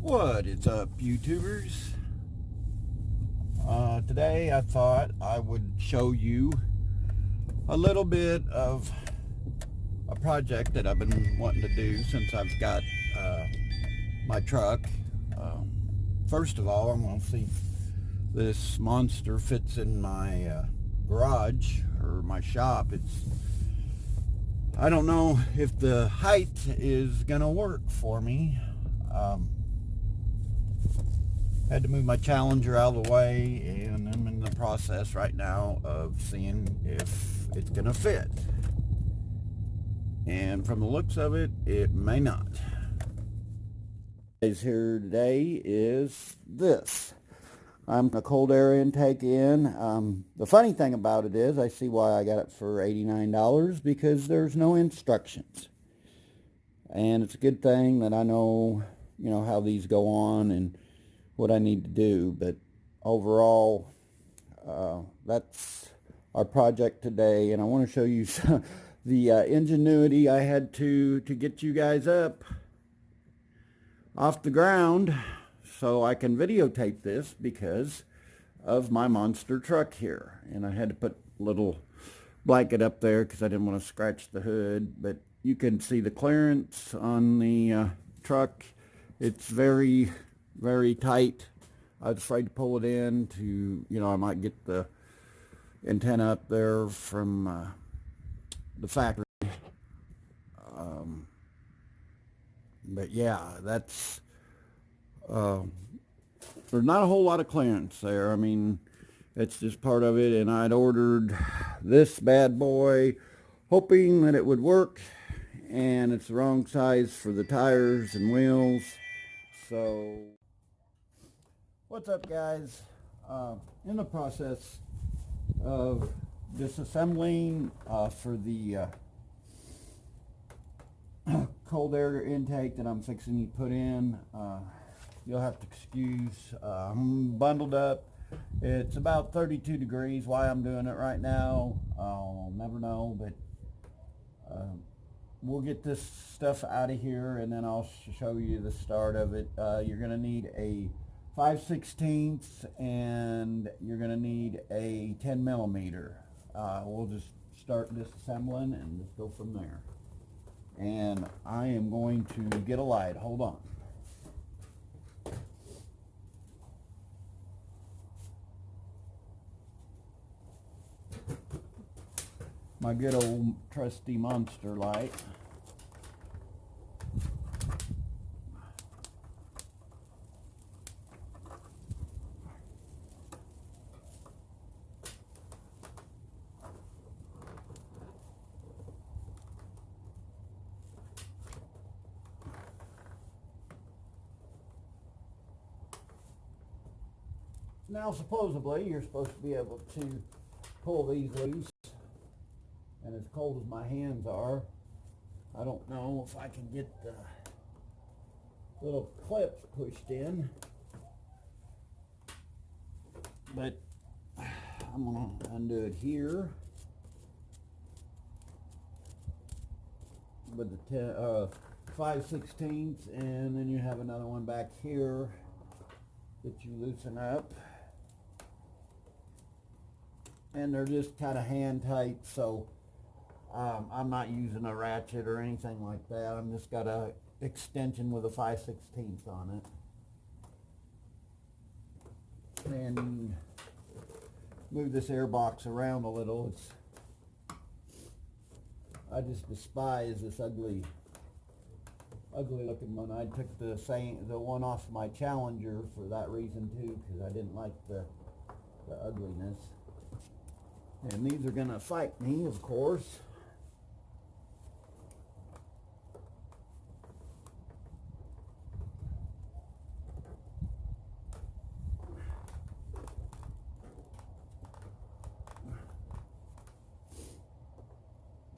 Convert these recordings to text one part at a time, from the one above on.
What is up, YouTubers? Today I thought I would show you a little bit of a project that I've been wanting to do since I've got my truck. First of all, I'm going to see if this monster fits in my garage or my shop. I don't know if the height is going to work for me. Had to move my Challenger out of the way, and I'm in the process right now of seeing if it's gonna fit. And from the looks of it, it may not. Today's here today is this. I'm a cold air intake in. The funny thing about it is I see why I got it for $89 because there's no instructions. And it's a good thing that I know, how these go on and what I need to do, but overall that's our project today, and I want to show you the ingenuity I had to get you guys up off the ground so I can videotape this because of my monster truck here. And I had to put a little blanket up there because I didn't want to scratch the hood, but you can see the clearance on the truck. It's very tight. I was afraid to pull it in to, I might get the antenna up there from the factory. But yeah, that's, there's not a whole lot of clearance there. I mean, it's just part of it, and I'd ordered this bad boy hoping that it would work, and it's the wrong size for the tires and wheels. So what's up, guys? In the process of disassembling for the cold air intake that I'm fixing to put in. You'll have to excuse, I'm bundled up. It's about 32 degrees. Why I'm doing it right now, I'll never know, but we'll get this stuff out of here and then I'll show you the start of it. You're going to need a 5/16 and you're going to need a 10 millimeter. We'll just start disassembling and just go from there. And I am going to get a light. Hold on. My good old trusty monster light. Now supposedly you're supposed to be able to pull these loose, and as cold as my hands are, I don't know if I can get the little clips pushed in, but I'm going to undo it here with the 5/16, and then you have another one back here that you loosen up. And they're just kind of hand tight, so I'm not using a ratchet or anything like that. I'm just got a extension with a 5/16 on it. And move this air box around a little. I just despise this ugly looking one. I took the one off my Challenger for that reason too, because I didn't like the ugliness. And these are going to fight me, of course.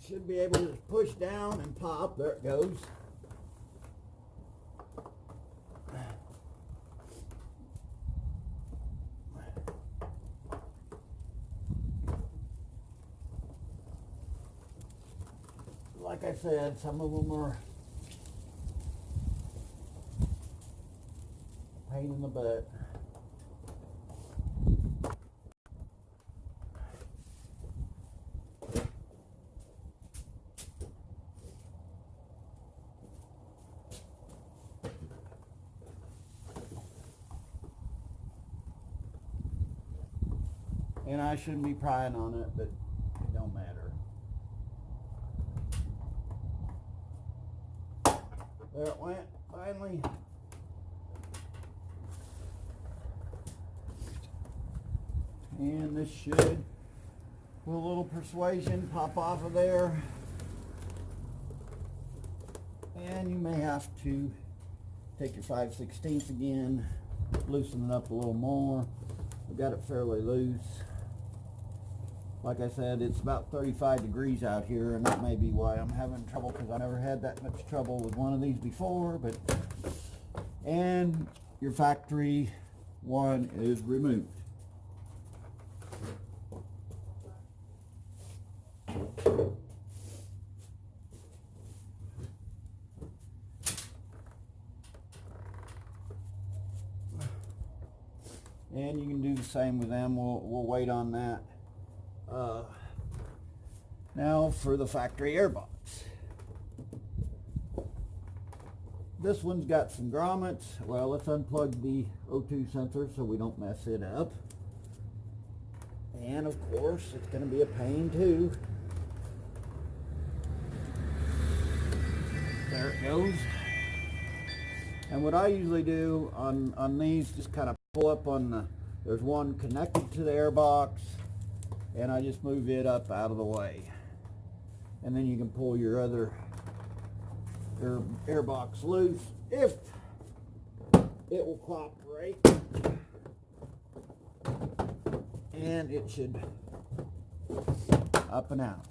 Should be able to push down and pop. There it goes. Like I said, some of them are pain in the butt. And I shouldn't be prying on it, but it don't matter. There it went, finally. And this should, with a little persuasion, pop off of there. And you may have to take your 5/16 again, loosen it up a little more. I've got it fairly loose. Like I said, it's about 35 degrees out here, and that may be why I'm having trouble, because I never had that much trouble with one of these before. And your factory one is removed. And you can do the same with them. We'll wait on that. Now for the factory airbox. This one's got some grommets. Well, let's unplug the O2 sensor so we don't mess it up. And of course, it's going to be a pain too. There it goes. And what I usually do on these, just kind of pull up on the, there's one connected to the airbox, and I just move it up out of the way. And then you can pull your other airbox loose if it will cooperate. And it should up and out.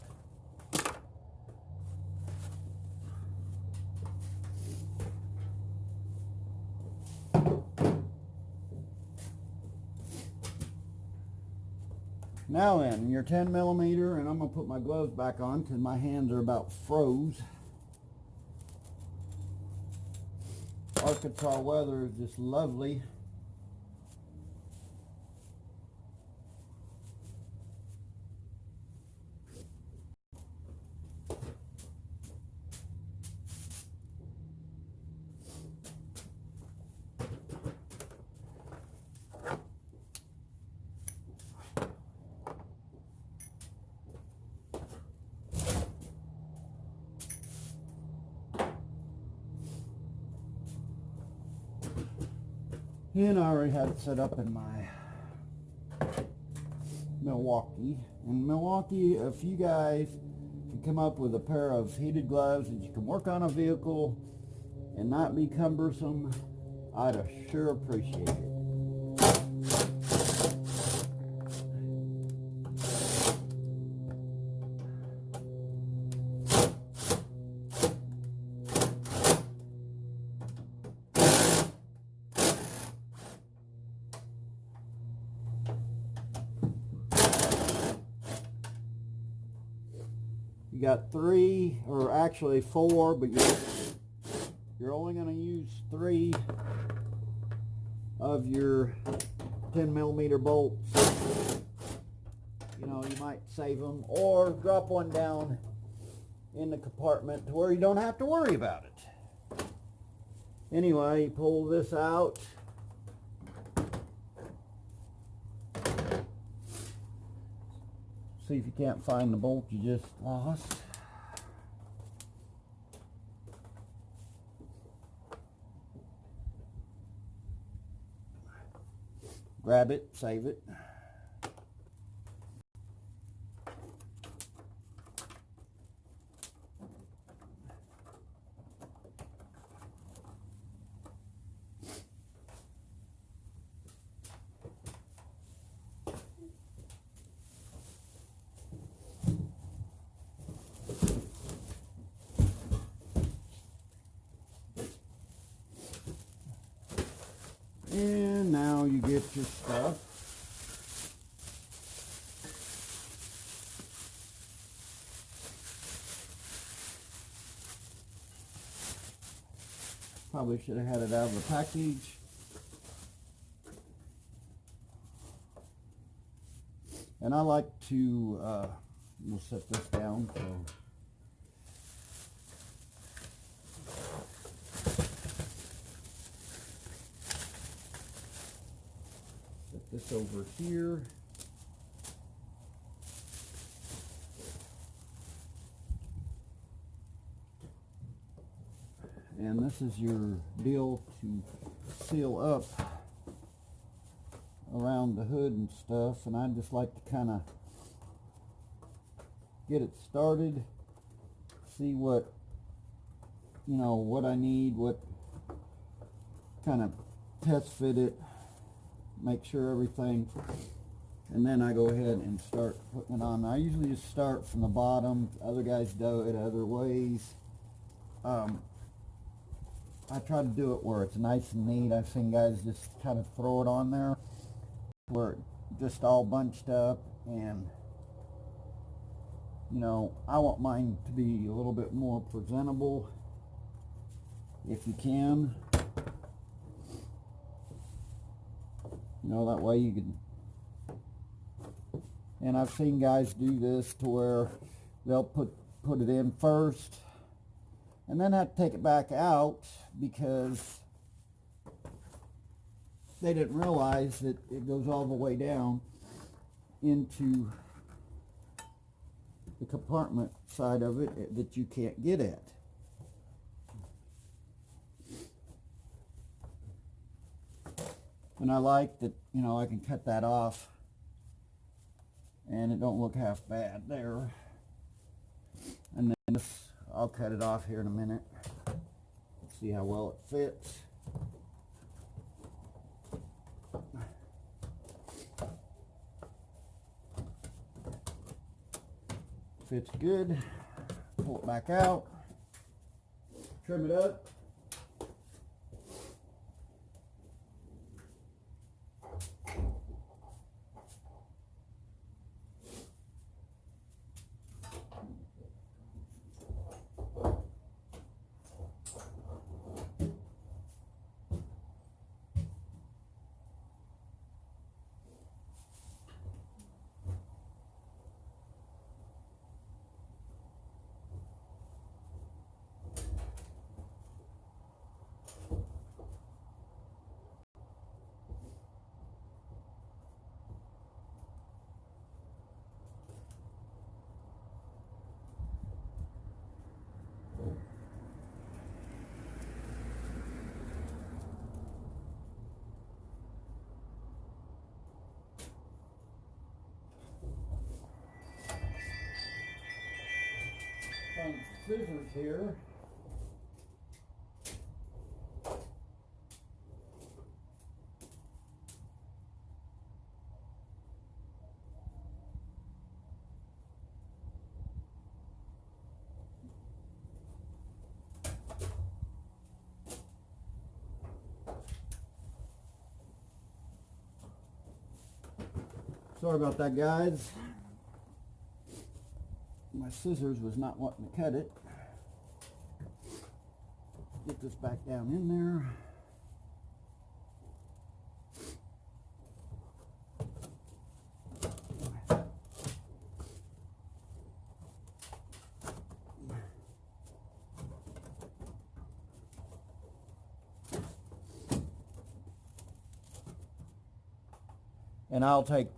Now then, your 10 millimeter, and I'm going to put my gloves back on because my hands are about froze. Arkansas weather is just lovely. And I already had it set up in my Milwaukee. In Milwaukee, if you guys can come up with a pair of heated gloves that you can work on a vehicle and not be cumbersome, I'd sure appreciate it. You got 3, or actually 4, but you're only going to use 3 of your 10 millimeter bolts. You know, you might save them or drop one down in the compartment to where you don't have to worry about it. Anyway, you pull this out. See if you can't find the bolt you just lost. Grab it, save it. And now you get your stuff. Probably should have had it out of the package. And I like to, we'll set this down so set this over here. And this is your deal to seal up around the hood and stuff, and I just like to kind of get it started, see what, you know, what I need, what kind of test fit it, make sure everything, and then I go ahead and start putting it on. I usually just start from the bottom. Other guys do it other ways. I try to do it where it's nice and neat. I've seen guys just kind of throw it on there where it just all bunched up, and you know, I want mine to be a little bit more presentable if you can. You know, that way you can, and I've seen guys do this to where they'll put it in first and then have to take it back out because they didn't realize that it goes all the way down into the compartment side of it that you can't get at. And I like that, you know, I can cut that off and it don't look half bad there. And then this, I'll cut it off here in a minute. See how well it fits. Fits good. Pull it back out. Trim it up. Some scissors here. Sorry about that, guys. My scissors was not wanting to cut it. Get this back down in there. And I'll take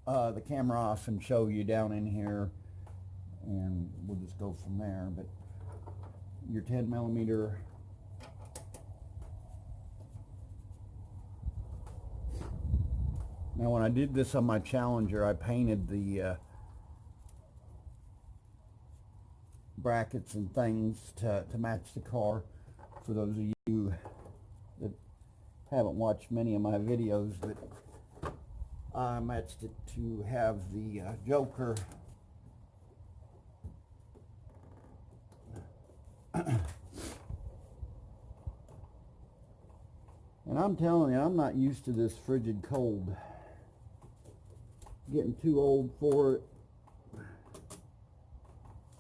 the camera off and show you down in here, and we'll just go from there. But your 10 millimeter now, when I did this on my Challenger, I painted the brackets and things to match the car. For those of you that haven't watched many of my videos, but I matched it to have the Joker and I'm telling you, I'm not used to this frigid cold. Getting too old for it.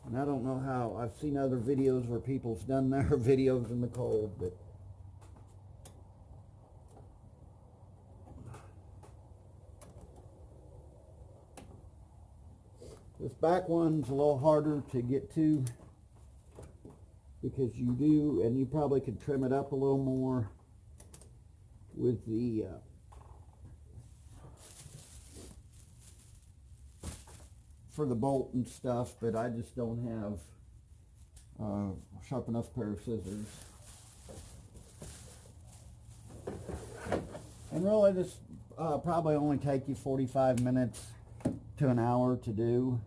And I don't know how. I've seen other videos where people's done their videos in the cold, but This back one's a little harder to get to because you do, and you probably could trim it up a little more with the for the bolt and stuff, but I just don't have a sharp enough pair of scissors. And really this probably only take you 45 minutes to an hour to do.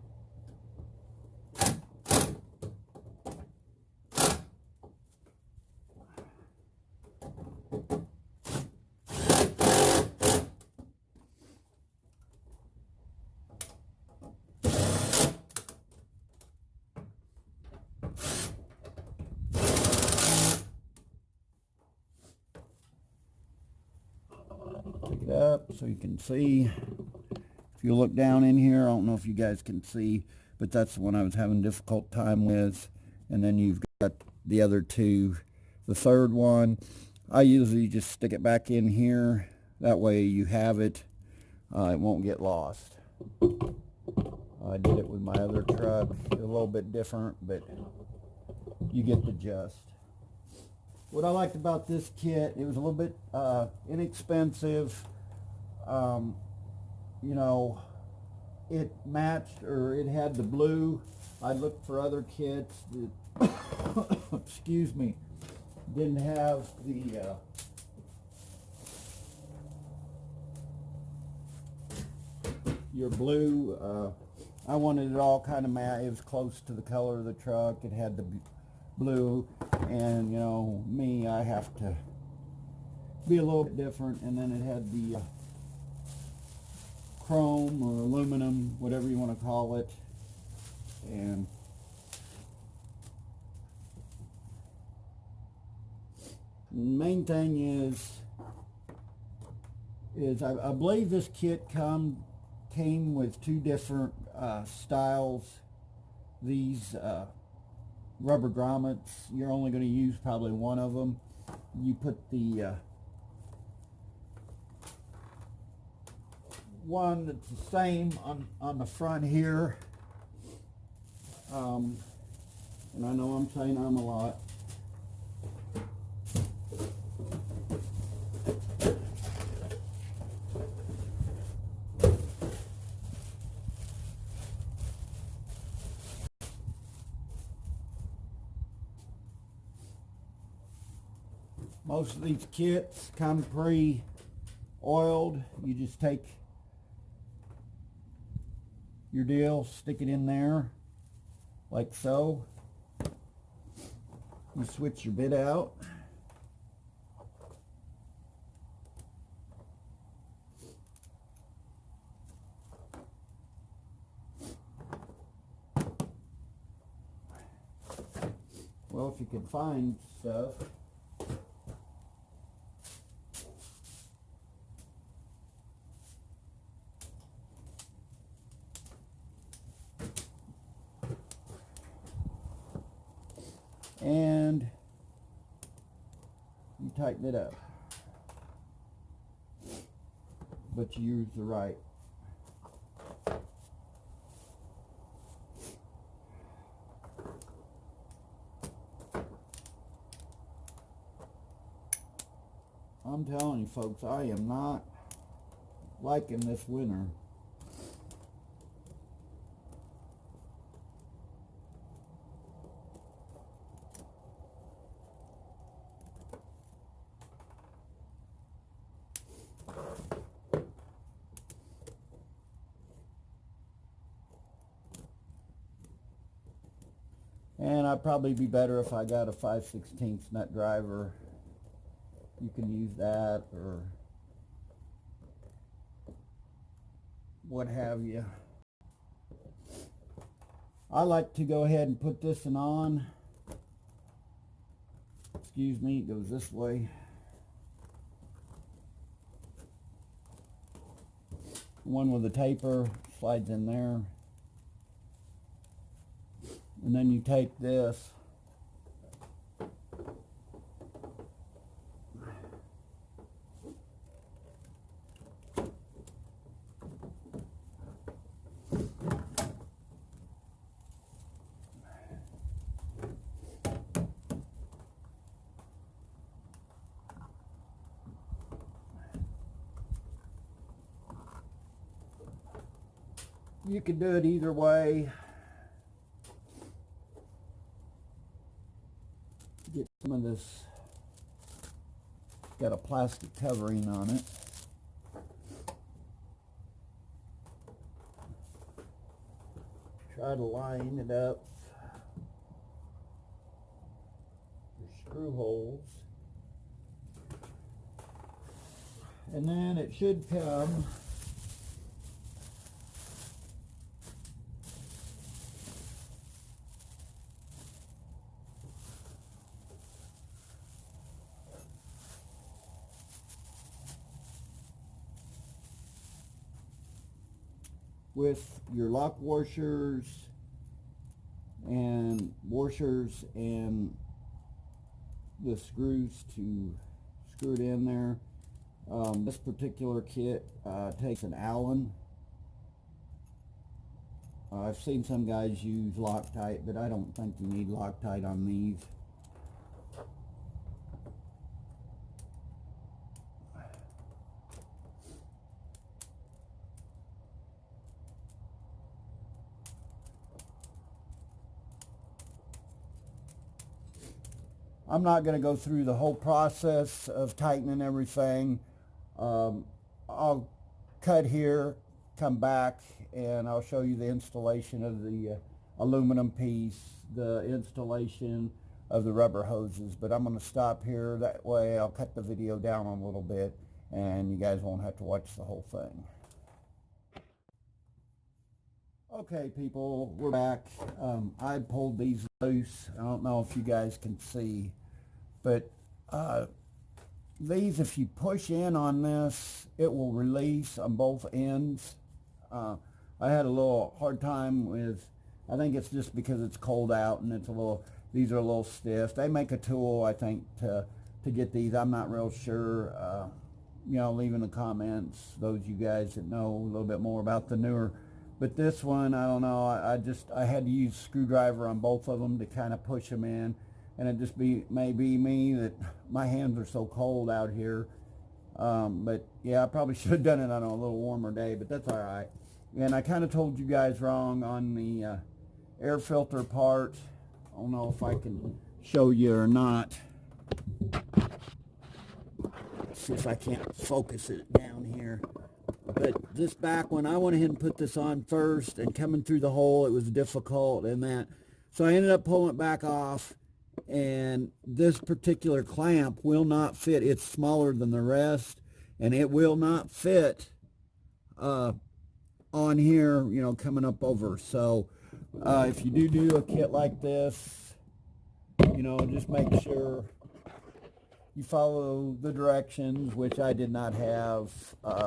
Pick it up so you can see. If you look down in here, I don't know if you guys can see, but that's the one I was having a difficult time with. And then you've got the other two. The third one, I usually just stick it back in here. That way you have it. It won't get lost. I did it with my other truck. A little bit different, but you get the gist. What I liked about this kit, it was a little bit inexpensive. You know, it matched, or it had the blue. I looked for other kits that, excuse me, didn't have the your blue. I wanted it all kind of matte. It was close to the color of the truck. It had the blue, and you know me, I have to be a little bit different. And then it had the chrome or aluminum, whatever you want to call it. And the main thing is I believe this kit came with two different styles. These rubber grommets, you're only going to use probably one of them. You put the one that's the same on the front here. And I know I'm saying I'm a lot. Most of these kits come pre-oiled. You just take your deal, stick it in there like so. You switch your bit out. Well, if you can find stuff. And you tighten it up, but you use the right. I'm telling you folks, I am not liking this winter. And I'd probably be better if I got a 5/16 nut driver. You can use that or what have you. I like to go ahead and put this one on. Excuse me, it goes this way. One with a taper slides in there. And then you take this you can do it either way. Get some of this, got a plastic covering on it. Try to line it up. Your screw holes. And then it should come with your lock washers and the screws to screw it in there. This particular kit takes an Allen. I've seen some guys use Loctite, but I don't think you need Loctite on these. I'm not going to go through the whole process of tightening everything. I'll cut here, come back, and I'll show you the installation of the aluminum piece, the installation of the rubber hoses. But I'm going to stop here. That way I'll cut the video down a little bit and you guys won't have to watch the whole thing. Okay, people, we're back. I pulled these loose. I don't know if you guys can see, but these, if you push in on this, it will release on both ends. I had a little hard time with, I think it's just because it's cold out and it's a little, these are a little stiff. They make a tool, I think, to get these. I'm not real sure. You know, leave in the comments, those you guys that know a little bit more about the newer. But this one, I don't know, I had to use a screwdriver on both of them to kind of push them in. And it just may be me that my hands are so cold out here. But yeah, I probably should have done it on a little warmer day, but that's all right. And I kind of told you guys wrong on the air filter part. I don't know if I can show you or not. Let's see if I can't focus it down here. But this back one, I went ahead and put this on first, and coming through the hole, it was difficult and that. So I ended up pulling it back off, and this particular clamp will not fit. It's smaller than the rest, and it will not fit on here, you know, coming up over. So if you do a kit like this, you know, just make sure you follow the directions, which I did not have.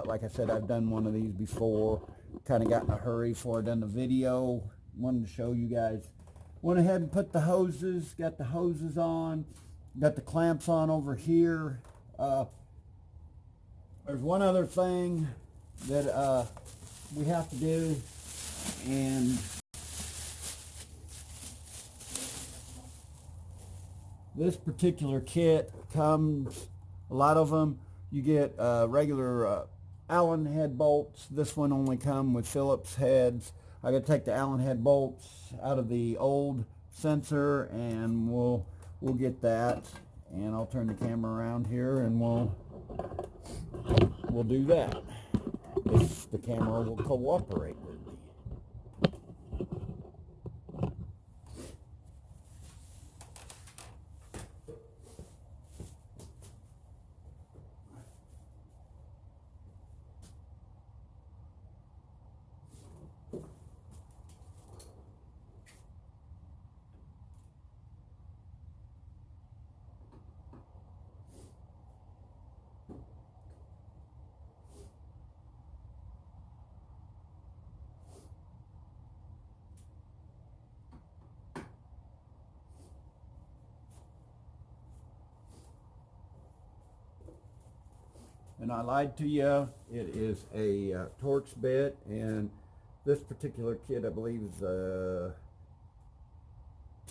Like I said, I've done one of these before. Kind of got in a hurry before I done the video. Wanted to show you guys. Went ahead and put the hoses, got the hoses on, got the clamps on over here. There's one other thing that we have to do, and this particular kit comes, a lot of them, you get regular Allen head bolts. This one only come with Phillips heads. I got to take the Allen head bolts out of the old sensor, and we'll get that. And I'll turn the camera around here, and we'll do that if the camera will cooperate with me. And I lied to you. It is a Torx bit, and this particular kit, I believe, is a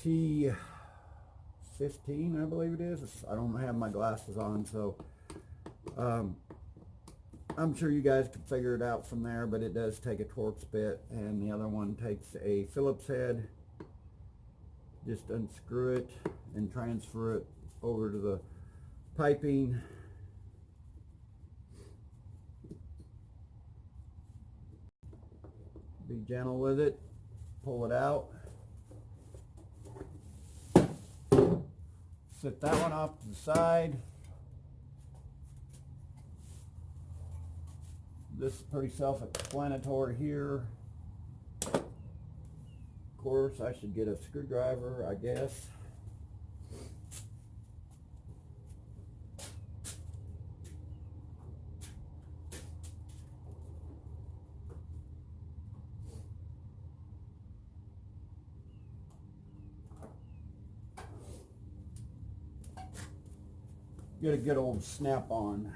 T15, I believe it is. I don't have my glasses on, so I'm sure you guys could figure it out from there, but it does take a Torx bit, and the other one takes a Phillips head. Just unscrew it and transfer it over to the piping. Be gentle with it. Pull it out. Set that one off to the side. This is pretty self-explanatory here. Of course, I should get a screwdriver, I guess. Get a good old snap-on.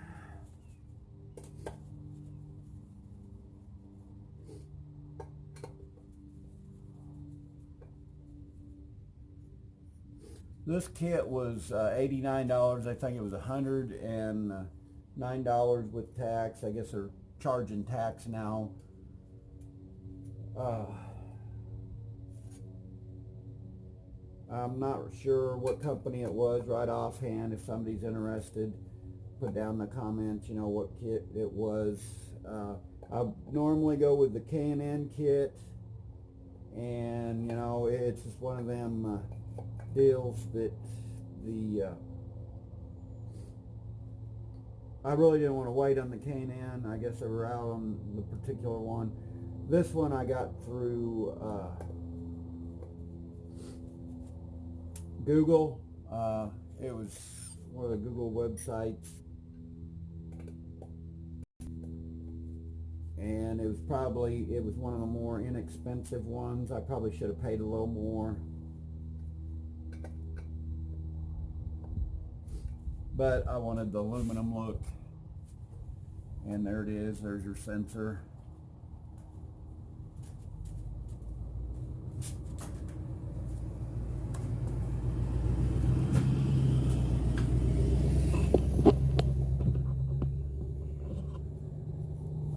This kit was $89. I think it was $109 with tax. I guess they're charging tax now. I'm not sure what company it was right offhand. If somebody's interested, put down in the comments, you know, what kit it was. I normally go with the K&N kit, and you know, it's just one of them deals that I really didn't want to wait on the K&N. I guess they were out on the particular one. This one I got through Google. It was one of the Google websites, and it was one of the more inexpensive ones. I probably should have paid a little more, but I wanted the aluminum look. And there it is. There's your sensor.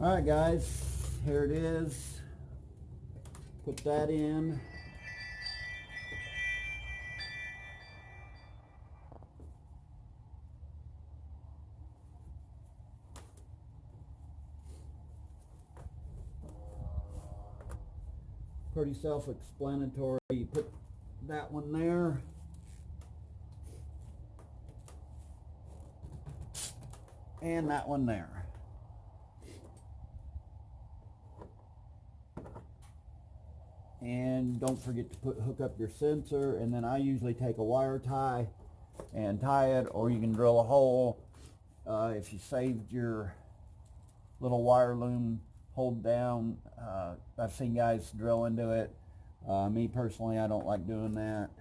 Alright guys, here it is. Put that in. Pretty self-explanatory. You put that one there. And that one there. And don't forget to hook up your sensor, and then I usually take a wire tie and tie it, or you can drill a hole. If you saved your little wire loom hold down, I've seen guys drill into it. Me personally, I don't like doing that.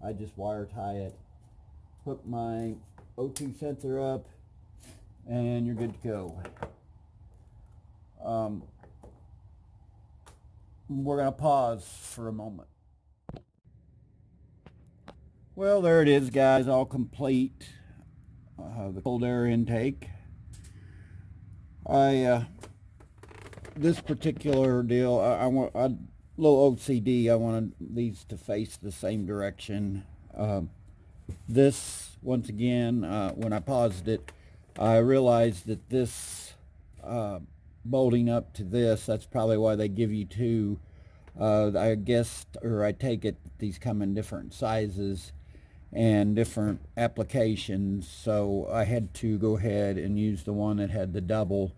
I just wire tie it, hook my O2 sensor up, and you're good to go. We're going to pause for a moment. Well, there it is, guys, all complete. The cold air intake. This particular deal, I want a little OCD. I wanted these to face the same direction. This, once again, when I paused it, I realized that this bolting up to this, that's probably why they give you two. I guess, or I take it, these come in different sizes and different applications, so I had to go ahead and use the one that had the double.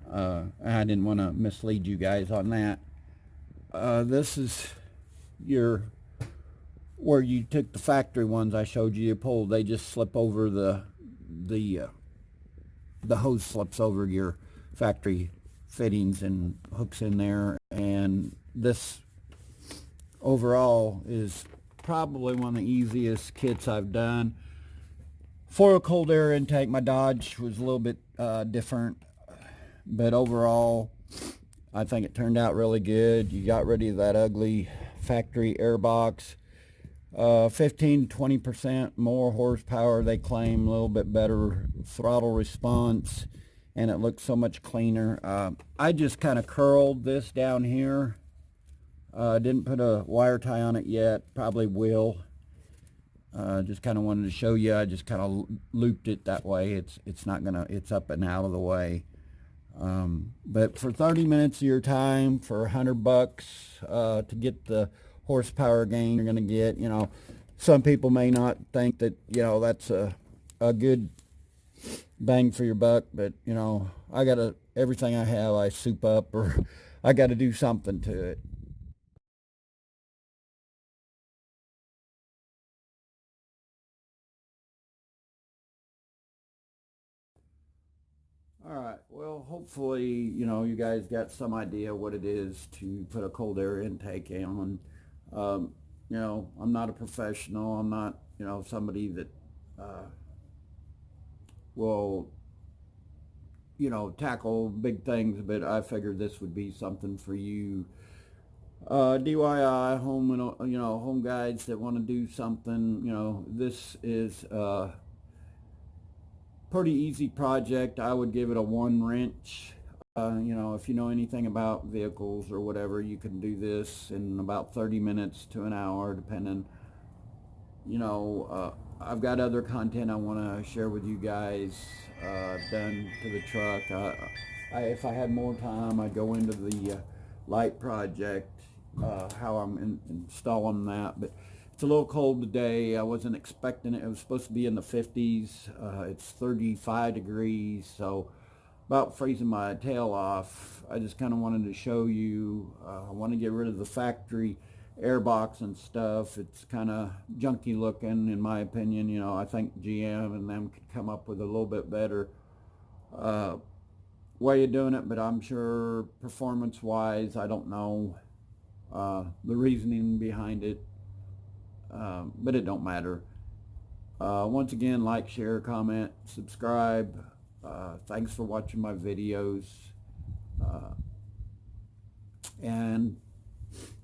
I didn't want to mislead you guys on that. This is where you took the factory ones I showed you pulled. They just slip over the hose slips over your factory fittings and hooks in there, and this overall is probably one of the easiest kits I've done. For a cold air intake, my Dodge was a little bit different, but overall I think it turned out really good. You got rid of that ugly factory air box. 15-20% more horsepower, they claim, a little bit better throttle response, and it looks so much cleaner. I just kind of curled this down here. Didn't put a wire tie on it yet, probably will. Just kind of wanted to show you. I just kind of looped it that way. It's not gonna, it's up and out of the way. But for 30 minutes of your time, for $100 to get the horsepower gain you're gonna get, you know, some people may not think that, you know, that's a good bang for your buck, but you know, everything I have I soup up, or I got to do something to it. All right, well, hopefully, you know, you guys got some idea what it is to put a cold air intake on. You know, I'm not a professional. I'm not, you know, somebody that will, you know, tackle big things, but I figured this would be something for you. DIY home, and you know, home guides that want to do something. You know, this is a pretty easy project. I would give it a 1 wrench. You know, if you know anything about vehicles or whatever, you can do this in about 30 minutes to an hour, depending. You know, I've got other content I want to share with you guys. Done to the truck. If I had more time, I'd go into the light project, how I'm installing that. But it's a little cold today. I wasn't expecting it. It was supposed to be in the 50s. It's 35 degrees, so about freezing my tail off. I just kind of wanted to show you. I want to get rid of the factory airbox and stuff. It's kind of junky looking, in my opinion. You know, I think GM and them could come up with a little bit better way of doing it, but I'm sure performance wise, I don't know the reasoning behind it, but it don't matter. Once again, like, share, comment, subscribe. Thanks for watching my videos, and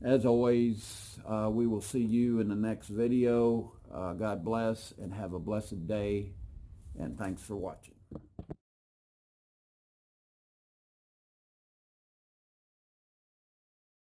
as always, we will see you in the next video. God bless and have a blessed day, and thanks for watching.